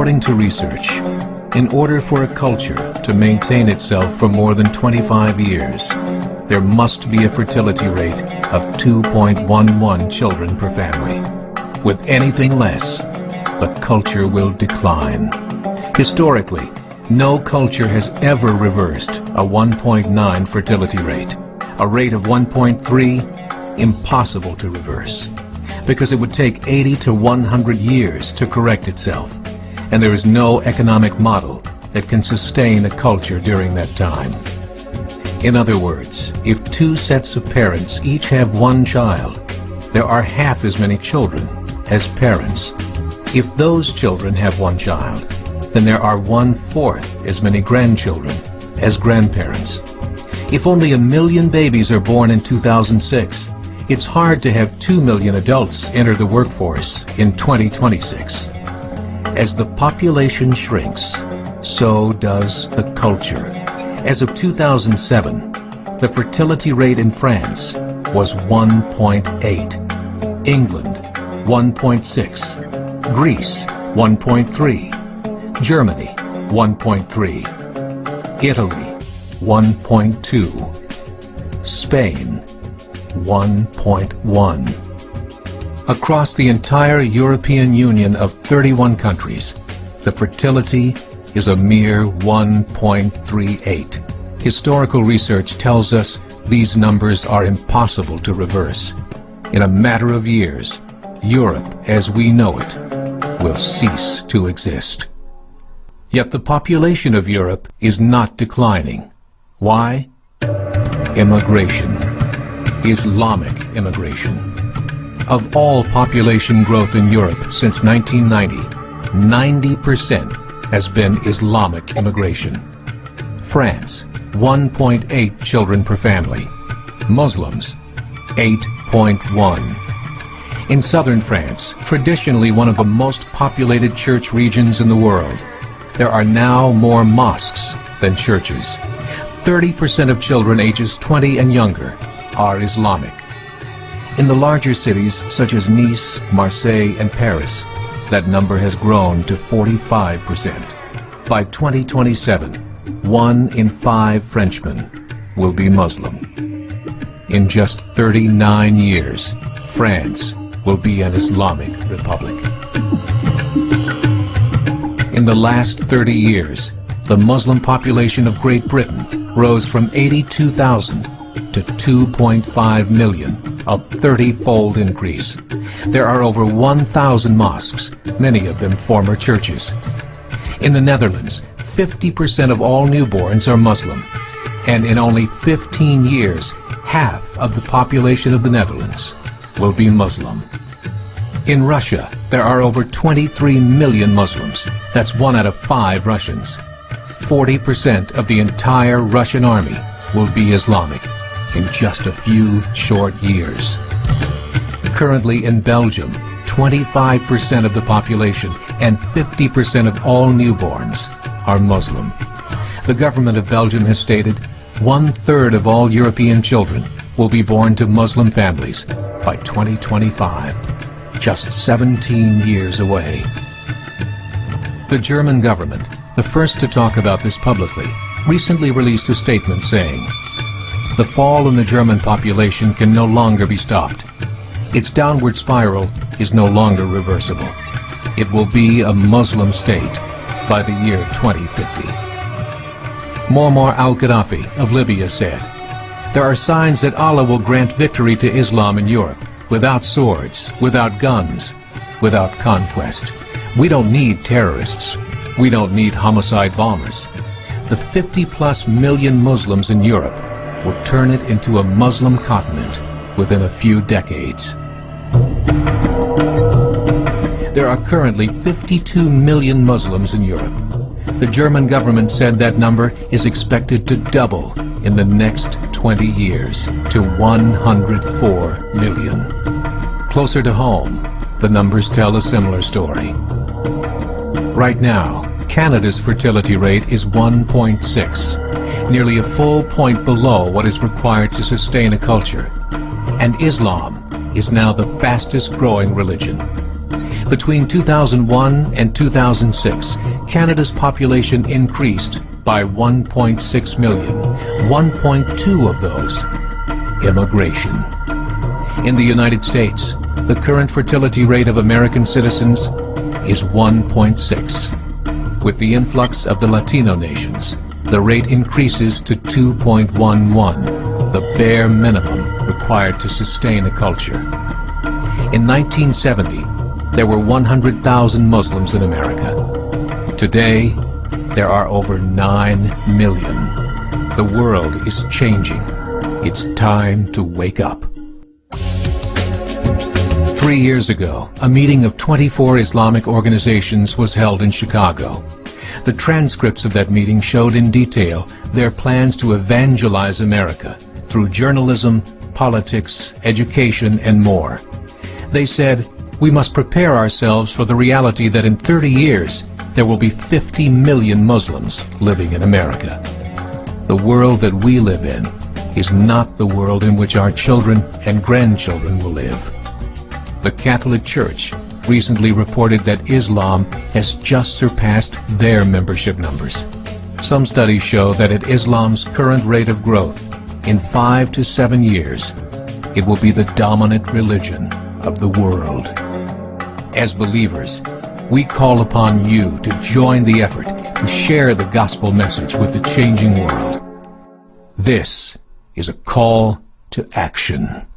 According to research, in order for a culture to maintain itself for more than 25 years, there must be a fertility rate of 2.11 children per family. With anything less, the culture will decline. Historically, no culture has ever reversed a 1.9 fertility rate. A rate of 1.3, impossible to reverse, because it would take 80 to 100 years to correct itself, and there is no economic model that can sustain a culture during that time. In other words, if two sets of parents each have one child, there are half as many children as parents. If those children have one child, then there are 1/4 as many grandchildren as grandparents. If only 1 million babies are born in 2006, it's hard to have 2 million adults enter the workforce in 2026. As the population shrinks, so does the culture. As of 2007, the fertility rate in France was 1.8, England 1.6, Greece 1.3, Germany 1.3, Italy 1.2, Spain 1.1. Across the entire European Union of 31 countries, the fertility is a mere 1.38. Historical research tells us these numbers are impossible to reverse. In a matter of years, Europe as we know it will cease to exist. Yet the population of Europe is not declining. Why? Immigration. Islamic immigration. Of all population growth in Europe since 1990, 90% has been Islamic immigration. France, 1.8 children per family. Muslims, 8.1. In southern France, traditionally one of the most populated church regions in the world, there are now more mosques than churches. 30% of children ages 20 and younger are Islamic. In the larger cities such as Nice, Marseille, and Paris, that number has grown to 45%. By 2027, 1 in 5 Frenchmen will be Muslim. In just 39 years, France will be an Islamic republic. In the last 30 years, the Muslim population of Great Britain rose from 82,000 to 2.5 million, a 30-fold increase. There are over 1,000 mosques, many of them former churches. In the Netherlands, 50% of all newborns are Muslim, and in only 15 years, half of the population of the Netherlands will be Muslim. In Russia, there are over 23 million Muslims. That's 1 out of 5 Russians. 40% of the entire Russian army will be Islamic in just a few short years. Currently in Belgium, 25% of the population and 50% of all newborns are Muslim. The government of Belgium has stated 1/3 of all European children will be born to Muslim families by 2025, just 17 years away. The German government, the first to talk about this publicly, recently released a statement saying, "The fall in the German population can no longer be stopped. Its downward spiral is no longer reversible. It will be a Muslim state by the year 2050. Muammar al-Gaddafi of Libya said, "There are signs that Allah will grant victory to Islam in Europe, without swords, without guns, without conquest. We don't need terrorists. We don't need homicide bombers. The 50+ million Muslims in Europe will turn it into a Muslim continent within a few decades." There are currently 52 million Muslims in Europe. The German government said that number is expected to double in the next 20 years to 104 million. Closer to home, the numbers tell a similar story. Right now, Canada's fertility rate is 1.6, nearly a full point below what is required to sustain a culture. And Islam is now the fastest growing religion. Between 2001 and 2006, Canada's population increased by 1.6 million, 1.2 of those immigration. In the United States, the current fertility rate of American citizens is 1.6. With the influx of the Latino nations, the rate increases to 2.11, the bare minimum required to sustain a culture. In 1970, there were 100,000 Muslims in America. Today, there are over 9 million. The world is changing. It's time to wake up. 3 years ago, a meeting of 24 Islamic organizations was held in Chicago. The transcripts of that meeting showed in detail their plans to evangelize America through journalism, politics, education, and more. They said, we must prepare ourselves for the reality that in 30 years, there will be 50 million Muslims living in America. The world that we live in is not the world in which our children and grandchildren will live. The Catholic Church recently reported that Islam has just surpassed their membership numbers. Some studies show that at Islam's current rate of growth, in 5 to 7 years, it will be the dominant religion of the world. As believers, we call upon you to join the effort to share the gospel message with the changing world. This is a call to action.